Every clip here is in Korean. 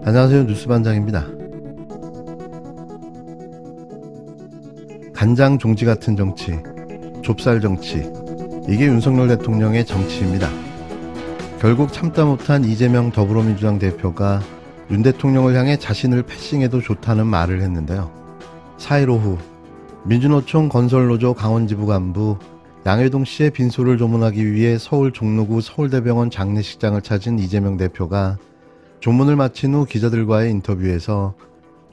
안녕하세요. 뉴스반장입니다. 간장 종지 같은 정치, 좁쌀 정치, 이게 윤석열 대통령의 정치입니다. 결국 참다 못한 이재명 더불어민주당 대표가 윤 대통령을 향해 자신을 패싱해도 좋다는 말을 했는데요. 4일 오후 민주노총 건설노조 강원지부 간부 양회동 씨의 빈소를 조문하기 위해 서울 종로구 서울대병원 장례식장을 찾은 이재명 대표가 조문을 마친 후 기자들과의 인터뷰에서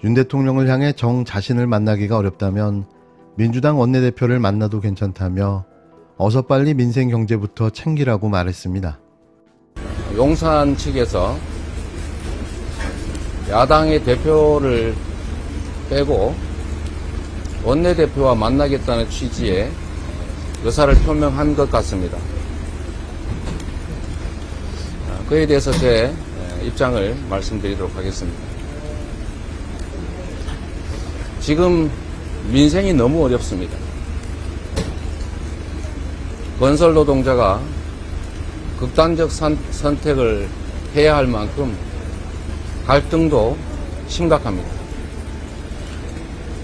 윤 대통령을 향해 정 자신을 만나기가 어렵다면 민주당 원내대표를 만나도 괜찮다며 어서 빨리 민생 경제부터 챙기라고 말했습니다. 용산 측에서 야당의 대표를 빼고 원내대표와 만나겠다는 취지의 의사를 표명한 것 같습니다. 그에 대해서 제 입장을 말씀드리도록 하겠습니다. 지금 민생이 너무 어렵습니다. 건설 노동자가 극단적 선택을 해야 할 만큼 갈등도 심각합니다.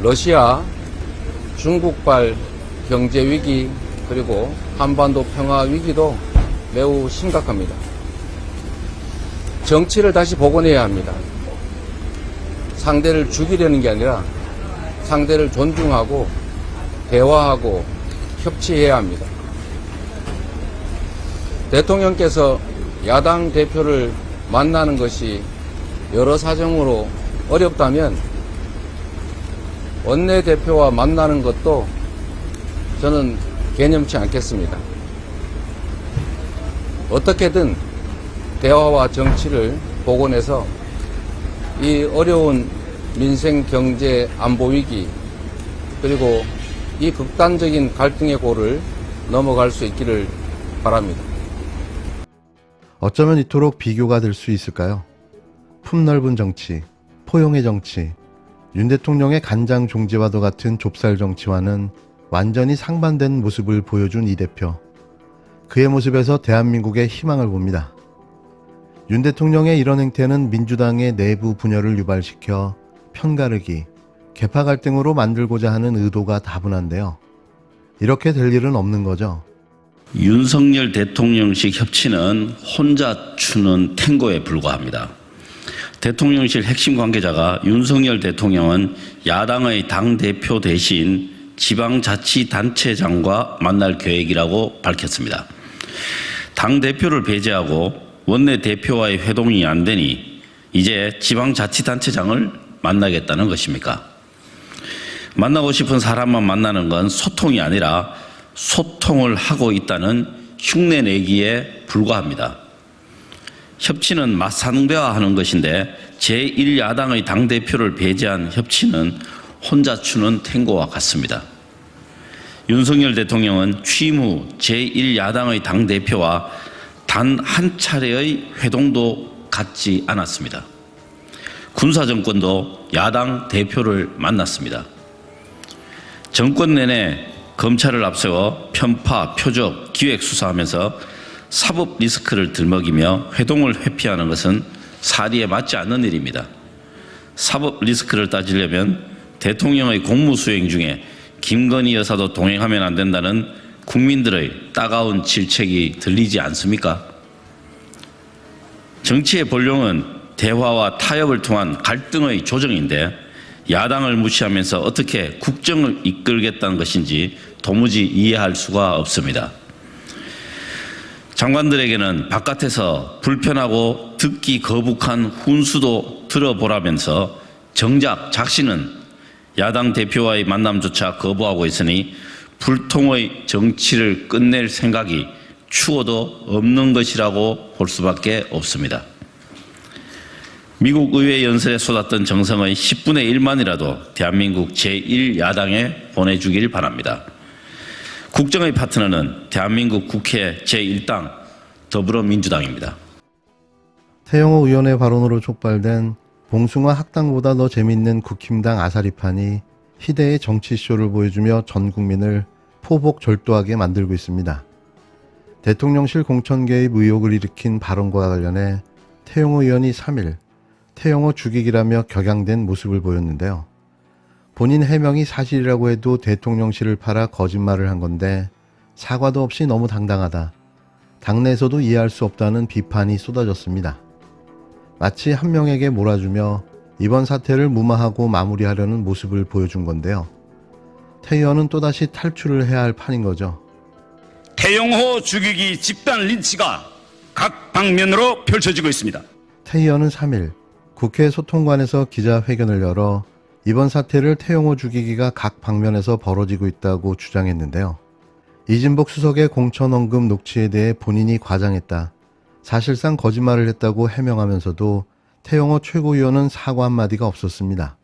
러시아, 중국발 경제 위기 그리고 한반도 평화 위기도 매우 심각합니다. 정치를 다시 복원해야 합니다. 상대를 죽이려는 게 아니라 상대를 존중하고 대화하고 협치해야 합니다. 대통령께서 야당 대표를 만나는 것이 여러 사정으로 어렵다면 원내대표와 만나는 것도 저는 개념치 않겠습니다. 어떻게든 대화와 정치를 복원해서 이 어려운 민생, 경제, 안보 위기 그리고 이 극단적인 갈등의 골을 넘어갈 수 있기를 바랍니다. 어쩌면 이토록 비교가 될 수 있을까요? 품넓은 정치, 포용의 정치, 윤 대통령의 간장 종지와도 같은 좁쌀 정치와는 완전히 상반된 모습을 보여준 이 대표. 그의 모습에서 대한민국의 희망을 봅니다. 윤 대통령의 이런 행태는 민주당의 내부 분열을 유발시켜 편가르기, 계파 갈등으로 만들고자 하는 의도가 다분한데요. 이렇게 될 일은 없는 거죠. 윤석열 대통령식 협치는 혼자 추는 탱고에 불과합니다. 대통령실 핵심 관계자가 윤석열 대통령은 야당의 당대표 대신 지방자치단체장과 만날 계획이라고 밝혔습니다. 당대표를 배제하고 원내대표와의 회동이 안 되니 이제 지방자치단체장을 만나겠다는 것입니까? 만나고 싶은 사람만 만나는 건 소통이 아니라 소통을 하고 있다는 흉내내기에 불과합니다. 협치는 맞상대화하는 것인데 제1야당의 당대표를 배제한 협치는 혼자 추는 탱고와 같습니다. 윤석열 대통령은 취임 후 제1야당의 당대표와 단 한 차례의 회동도 갖지 않았습니다. 군사정권도 야당 대표를 만났습니다. 정권 내내 검찰을 앞세워 편파, 표적, 기획 수사하면서 사법 리스크를 들먹이며 회동을 회피하는 것은 사리에 맞지 않는 일입니다. 사법 리스크를 따지려면 대통령의 공무수행 중에 김건희 여사도 동행하면 안 된다는 국민들의 따가운 질책이 들리지 않습니까? 정치의 본령은 대화와 타협을 통한 갈등의 조정인데 야당을 무시하면서 어떻게 국정을 이끌겠다는 것인지 도무지 이해할 수가 없습니다. 장관들에게는 바깥에서 불편하고 듣기 거북한 훈수도 들어보라면서 정작 자신은 야당 대표와의 만남조차 거부하고 있으니 불통의 정치를 끝낼 생각이 추호도 없는 것이라고 볼 수밖에 없습니다. 미국 의회 연설에 쏟았던 정성의 10분의 1만이라도 대한민국 제1야당에 보내주길 바랍니다. 국정의 파트너는 대한민국 국회 제1당 더불어민주당입니다. 태영호 의원의 발언으로 촉발된 봉숭아 학당보다 더 재밌는 국힘당 아사리판이 희대의 정치쇼를 보여주며 전 국민을 포복절도하게 만들고 있습니다. 대통령실 공천 개입 의혹을 일으킨 발언과 관련해 태영호 의원이 3일 태영호 죽이기라며 격양된 모습을 보였는데요. 본인 해명이 사실이라고 해도 대통령실을 팔아 거짓말을 한 건데 사과도 없이 너무 당당하다. 당내에서도 이해할 수 없다는 비판이 쏟아졌습니다. 마치 한 명에게 몰아주며 이번 사태를 무마하고 마무리하려는 모습을 보여준 건데요. 태 의원은 또다시 탈출을 해야 할 판인 거죠. 태영호 죽이기 집단 린치가 각 방면으로 펼쳐지고 있습니다. 태 의원은 3일 국회 소통관에서 기자회견을 열어 이번 사태를 태영호 죽이기가 각 방면에서 벌어지고 있다고 주장했는데요. 이진복 수석의 공천 언급 녹취에 대해 본인이 과장했다. 사실상 거짓말을 했다고 해명하면서도 태영호 최고위원은 사과 한마디가 없었습니다.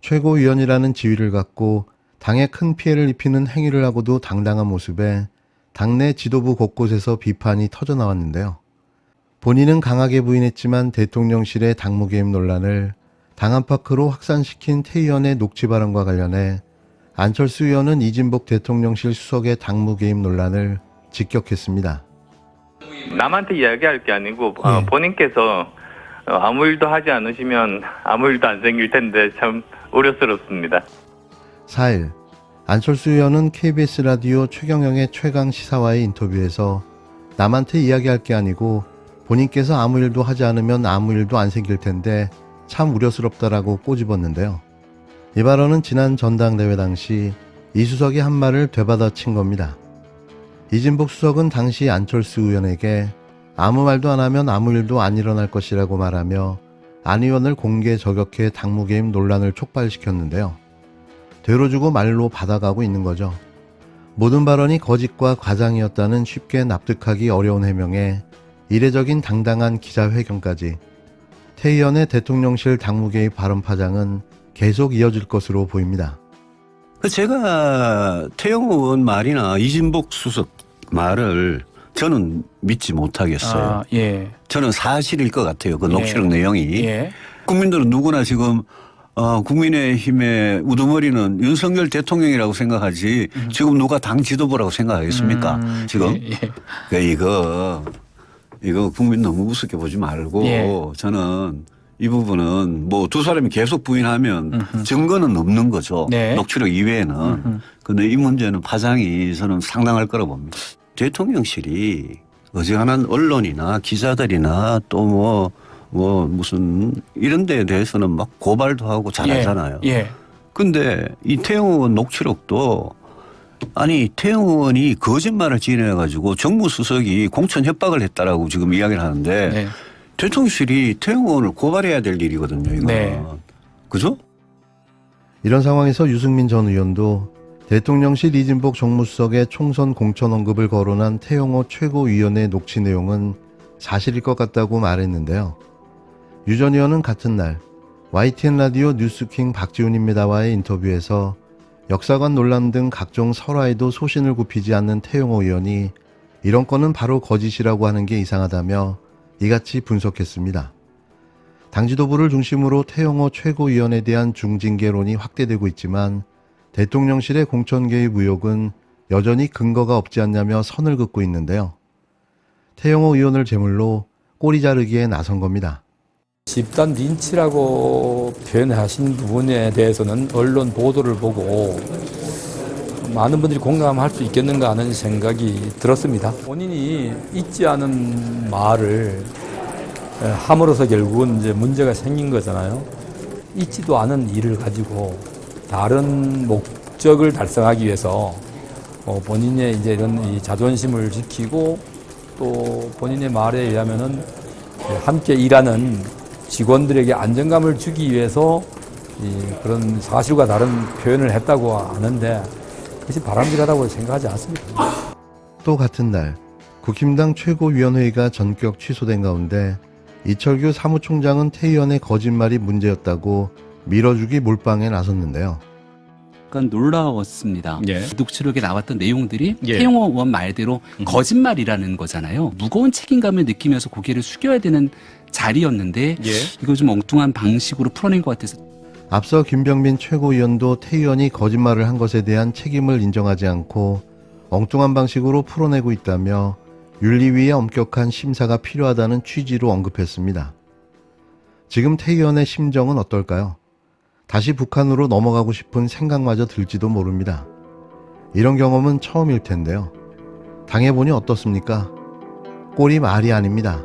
최고위원이라는 지위를 갖고 당에 큰 피해를 입히는 행위를 하고도 당당한 모습에 당내 지도부 곳곳에서 비판이 터져나왔는데요. 본인은 강하게 부인했지만 대통령실의 당무 개입 논란을 당 안팎으로 확산시킨 태 의원의 녹취 발언과 관련해 안철수 의원은 이진복 대통령실 수석의 당무 개입 논란을 직격했습니다. 남한테 이야기할 게 아니고 예. 본인께서 아무 일도 하지 않으시면 아무 일도 안 생길 텐데 참 우려스럽습니다. 4일 안철수 의원은 KBS 라디오 최경영의 최강 시사와의 인터뷰에서 남한테 이야기할 게 아니고 본인께서 아무 일도 하지 않으면 아무 일도 안 생길 텐데 참 우려스럽다라고 꼬집었는데요. 이 발언은 지난 전당대회 당시 이 수석이 한 말을 되받아친 겁니다. 이진복 수석은 당시 안철수 의원에게 아무 말도 안 하면 아무 일도 안 일어날 것이라고 말하며 안 의원을 공개 저격해 당무 개입 논란을 촉발시켰는데요. 되로 주고 말로 받아가고 있는 거죠. 모든 발언이 거짓과 과장이었다는 쉽게 납득하기 어려운 해명에 이례적인 당당한 기자회견까지 태 의원의 대통령실 당무 개입 발언 파장은 계속 이어질 것으로 보입니다. 제가 태영호 의원 말이나 이진복 수석 말을 저는 믿지 못하겠어요. 예. 저는 사실일 것 같아요. 그 녹취록 내용이. 예. 국민들은 누구나 지금 국민의힘의 우두머리는 윤석열 대통령이라고 생각하지 지금 누가 당 지도부라고 생각하겠습니까? 지금. 예. 그러니까 이거 국민 너무 우습게 보지 말고 예. 저는 이 부분은 뭐 두 사람이 계속 부인하면 증거는 없는 거죠. 네. 녹취록 이외에는. 근데 이 문제는 파장이 저는 상당할 거라고 봅니다. 대통령실이 어지간한 언론이나 기자들이나 또 무슨 이런 데에 대해서는 막 고발도 하고 잘하잖아요. 예. 근데 이 태영호 의원 녹취록도 아니 태영호 의원이 거짓말을 지어내가지고 정무수석이 공천 협박을 했다라고 지금 이야기를 하는데 네. 대통령실이 태영호 의원을 고발해야 될 일이거든요. 이거. 네. 그죠? 이런 상황에서 유승민 전 의원도 대통령실 이진복 정무수석의 총선 공천 언급을 거론한 태영호 최고위원의 녹취 내용은 사실일 것 같다고 말했는데요. 유 전 의원은 같은 날 YTN 라디오 뉴스킹 박지훈입니다와의 인터뷰에서 역사관 논란 등 각종 설화에도 소신을 굽히지 않는 태영호 의원이 이런 건은 바로 거짓이라고 하는 게 이상하다며 이같이 분석했습니다. 당 지도부를 중심으로 태영호 최고위원에 대한 중징계론이 확대되고 있지만 대통령실의 공천 개입 의혹은 여전히 근거가 없지 않냐며 선을 긋고 있는데요. 태영호 의원을 제물로 꼬리 자르기에 나선 겁니다. 집단 린치라고 표현하신 부분에 대해서는 언론 보도를 보고 많은 분들이 공감할 수 있겠는가 하는 생각이 들었습니다. 본인이 잊지 않은 말을 함으로써 결국은 이제 문제가 생긴 거잖아요. 잊지도 않은 일을 가지고 다른 목적을 달성하기 위해서 본인의 이제 이런 이 자존심을 지키고 또 본인의 말에 의하면은 함께 일하는 직원들에게 안정감을 주기 위해서 그런 사실과 다른 표현을 했다고 하는데 그것이 바람직하다고 생각하지 않습니다. 또 같은 날 국힘당 최고위원회의가 전격 취소된 가운데 이철규 사무총장은 태 의원의 거짓말이 문제였다고 밀어주기 몰빵에 나섰는데요. 약간 놀라웠습니다. 예. 녹취록에 나왔던 내용들이 예. 태영호 의원 말대로 거짓말이라는 거잖아요. 무거운 책임감을 느끼면서 고개를 숙여야 되는 자리였는데 예. 이거 좀 엉뚱한 방식으로 풀어낸 것 같아서 앞서 김병민 최고위원도 태 의원이 거짓말을 한 것에 대한 책임을 인정하지 않고 엉뚱한 방식으로 풀어내고 있다며 윤리위의 엄격한 심사가 필요하다는 취지로 언급했습니다. 지금 태 의원의 심정은 어떨까요? 다시 북한으로 넘어가고 싶은 생각마저 들지도 모릅니다. 이런 경험은 처음일 텐데요. 당해보니 어떻습니까? 꼴이 말이 아닙니다.